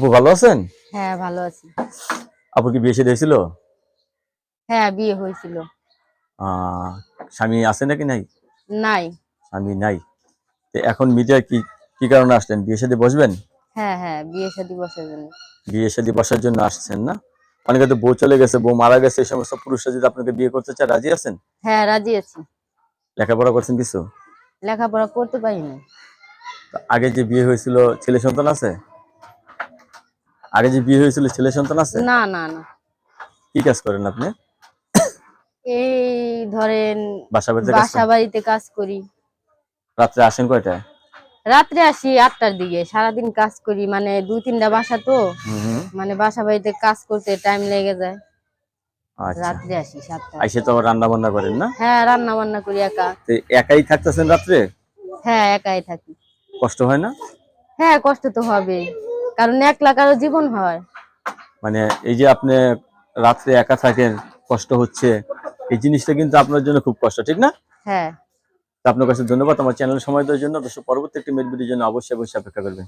আপু ভালো আছেন? হ্যাঁ, ভালো আছি। আপু কি বিয়ে শাদী হয়েছিল? হ্যাঁ, বিয়ে হয়েছিল। আহ স্বামী আছে নাকি নাই? নাই। স্বামী নাই। তো এখন মিডিয়া কি কি কারণে আসলেন? বিয়ে শাদী বসবেন? হ্যাঁ, হ্যাঁ, বিয়ে শাদী বসার জন্য। বিয়ে শাদী বসার জন্য আসছেন না? অনেকে তো বউ চলে গেছে, বউ মারা গেছে, এই সমস্ত পুরুষরা যদি আপনাকে বিয়ে করতে চায় রাজি আছেন? হ্যাঁ, রাজি আছি। লেখাপড়া করছেন কিছু? লেখাপড়া করতে পারিনি। তো আগে যে বিয়ে হয়েছিল ছেলে সন্তান আছে? আগে যে বিয়ে হয়েছিল ছেলে সন্তান আছে? না, না, না। কি কাজ করেন আপনি? এই ধরেন বাসা বাড়িতে কাজ বাসা করেন? বাড়িতে কাজ করি। রাত্রে আসেন কয়টায়? রাত্রে আসি ৮টার দিকে। সারাদিন কাজ করি, মানে ২-৩টা বাসা তো। হুম। মানে বাসা বাড়িতে কাজ করতে টাইম লেগে যায়। আচ্ছা। রাত্রে আসি ৭টা। আইসে তো আবার রান্না বান্না করেন না? হ্যাঁ, রান্না বান্না করি একা। তো একাই থাকতেছেন রাত্রে? হ্যাঁ, একাই থাকি। কষ্ট হয় না? হ্যাঁ, কষ্ট তো হবেই। কারণ একলা কারো জীবন হয়। মানে এই যে আপনি রাত্রে একা থাকেন, কষ্ট হচ্ছে, এই জিনিসটা কিন্তু আপনার জন্য খুব কষ্ট, ঠিক না? হ্যাঁ। তো আপনার কাছে ধন্যবাদ আমার চ্যানেলে সময় দেওয়ার জন্য। অবশ্য পরবর্তী একটি মেট ভিডিওর জন্য অবশ্যই অপেক্ষা করবেন।